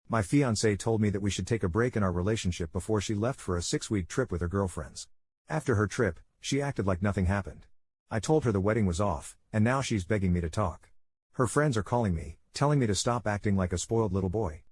My fiance told me that we should take a break in our relationship before she left for a 6-week trip with her girlfriends. After her trip, she acted like nothing happened. I told her the wedding was off, and now she's begging me to talk. Her friends are calling me, telling me to stop acting like a spoiled little boy.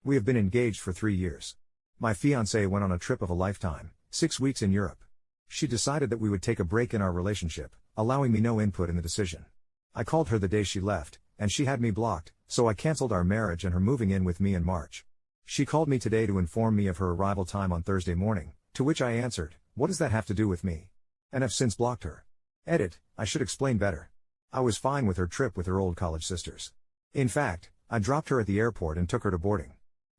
We have been engaged for 3 years. My fiancé went on a trip of a lifetime, 6 weeks in Europe. She decided that we would take a break in our relationship, allowing me no input in the decision. I called her the day she left, and she had me blocked, so I cancelled our marriage and her moving in with me in March. She called me today to inform me of her arrival time on Thursday morning, to which I answered, "What does that have to do with me?" And have since blocked her. Edit, I should explain better. I was fine with her trip with her old college sisters. In fact, I dropped her at the airport and took her to boarding.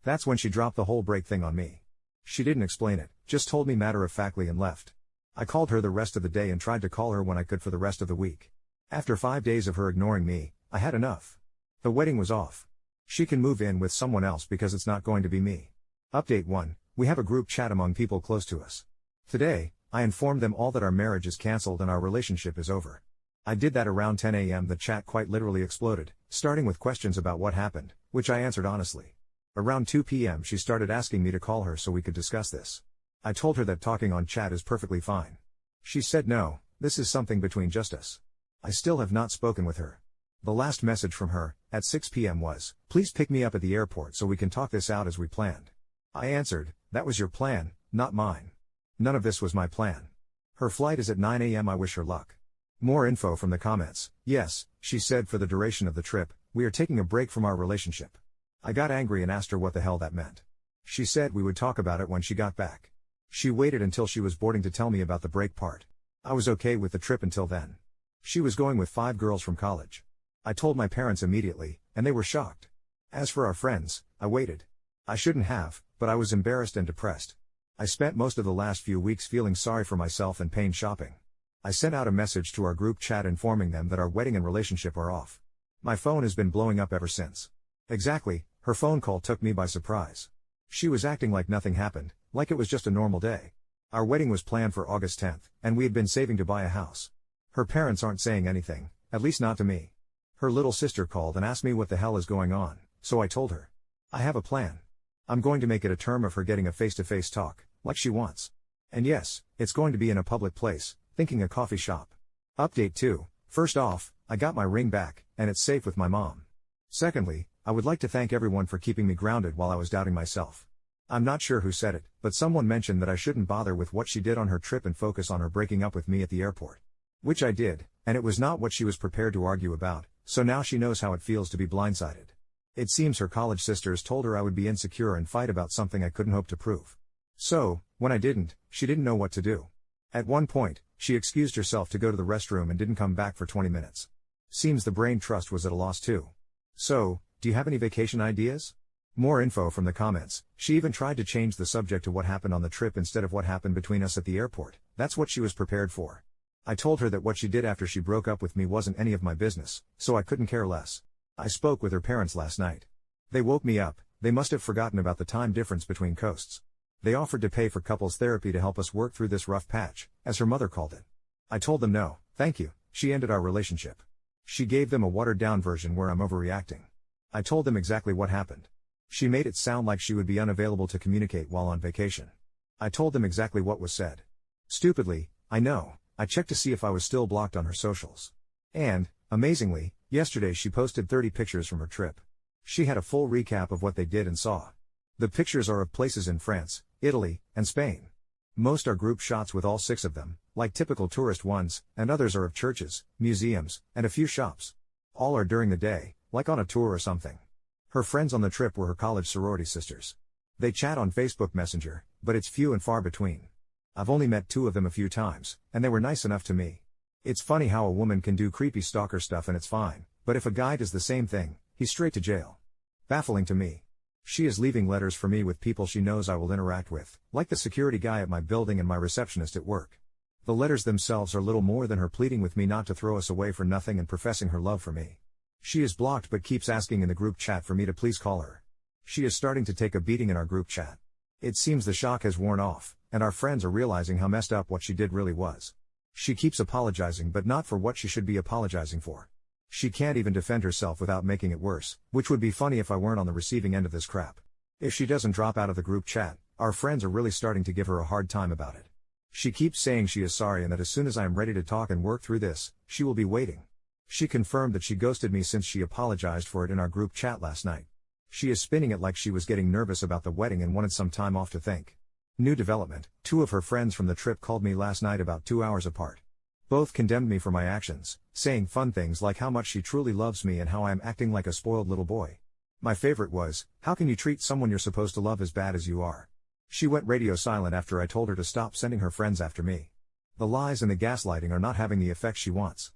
That's when she dropped the whole break thing on me. She didn't explain it, just told me matter-of-factly and left. I called her the rest of the day and tried to call her when I could for the rest of the week. After 5 days of her ignoring me, I had enough. The wedding was off. She can move in with someone else because it's not going to be me. Update 1, we have a group chat among people close to us. Today, I informed them all that our marriage is cancelled and our relationship is over. I did that around 10 a.m. The chat quite literally exploded, starting with questions about what happened, which I answered honestly. Around 2 p.m. she started asking me to call her so we could discuss this. I told her that talking on chat is perfectly fine. She said no, this is something between just us. I still have not spoken with her. The last message from her, at 6 p.m. was, "Please pick me up at the airport so we can talk this out as we planned." I answered, "That was your plan, not mine. None of this was my plan." Her flight is at 9 a.m. I wish her luck. More info from the comments. Yes, she said for the duration of the trip, we are taking a break from our relationship. I got angry and asked her what the hell that meant. She said we would talk about it when she got back. She waited until she was boarding to tell me about the break part. I was okay with the trip until then. She was going with 5 girls from college. I told my parents immediately, and they were shocked. As for our friends, I waited. I shouldn't have, but I was embarrassed and depressed. I spent most of the last few weeks feeling sorry for myself and pain shopping. I sent out a message to our group chat informing them that our wedding and relationship are off. My phone has been blowing up ever since. Exactly, her phone call took me by surprise. She was acting like nothing happened, like it was just a normal day. Our wedding was planned for August 10th, and we had been saving to buy a house. Her parents aren't saying anything, at least not to me. Her little sister called and asked me what the hell is going on, so I told her. I have a plan. I'm going to make it a term of her getting a face-to-face talk, like she wants. And yes, it's going to be in a public place, thinking a coffee shop. Update 2, first off, I got my ring back, and it's safe with my mom. Secondly, I would like to thank everyone for keeping me grounded while I was doubting myself. I'm not sure who said it, but someone mentioned that I shouldn't bother with what she did on her trip and focus on her breaking up with me at the airport. Which I did, and it was not what she was prepared to argue about, so now she knows how it feels to be blindsided. It seems her college sisters told her I would be insecure and fight about something I couldn't hope to prove. So, when I didn't, she didn't know what to do. At one point, she excused herself to go to the restroom and didn't come back for 20 minutes. Seems the brain trust was at a loss too. So, do you have any vacation ideas? More info from the comments. She even tried to change the subject to what happened on the trip instead of what happened between us at the airport. That's what she was prepared for. I told her that what she did after she broke up with me wasn't any of my business, so I couldn't care less. I spoke with her parents last night. They woke me up, they must have forgotten about the time difference between coasts. They offered to pay for couples therapy to help us work through this rough patch, as her mother called it. I told them no, thank you. She ended our relationship. She gave them a watered-down version where I'm overreacting. I told them exactly what happened. She made it sound like she would be unavailable to communicate while on vacation. I told them exactly what was said. Stupidly, I know, I checked to see if I was still blocked on her socials. And, amazingly, yesterday she posted 30 pictures from her trip. She had a full recap of what they did and saw. The pictures are of places in France, Italy, and Spain. Most are group shots with all 6 of them, like typical tourist ones, and others are of churches, museums, and a few shops. All are during the day, like on a tour or something. Her friends on the trip were her college sorority sisters. They chat on Facebook Messenger, but it's few and far between. I've only met 2 of them a few times, and they were nice enough to me. It's funny how a woman can do creepy stalker stuff and it's fine, but if a guy does the same thing, he's straight to jail. Baffling to me. She is leaving letters for me with people she knows I will interact with, like the security guy at my building and my receptionist at work. The letters themselves are little more than her pleading with me not to throw us away for nothing and professing her love for me. She is blocked but keeps asking in the group chat for me to please call her. She is starting to take a beating in our group chat. It seems the shock has worn off, and our friends are realizing how messed up what she did really was. She keeps apologizing but not for what she should be apologizing for. She can't even defend herself without making it worse, which would be funny if I weren't on the receiving end of this crap. If she doesn't drop out of the group chat, our friends are really starting to give her a hard time about it. She keeps saying she is sorry and that as soon as I am ready to talk and work through this, she will be waiting. She confirmed that she ghosted me since she apologized for it in our group chat last night. She is spinning it like she was getting nervous about the wedding and wanted some time off to think. New development: 2 of her friends from the trip called me last night about 2 hours apart. Both condemned me for my actions, saying fun things like how much she truly loves me and how I am acting like a spoiled little boy. My favorite was, how can you treat someone you're supposed to love as bad as you are? She went radio silent after I told her to stop sending her friends after me. The lies and the gaslighting are not having the effect she wants.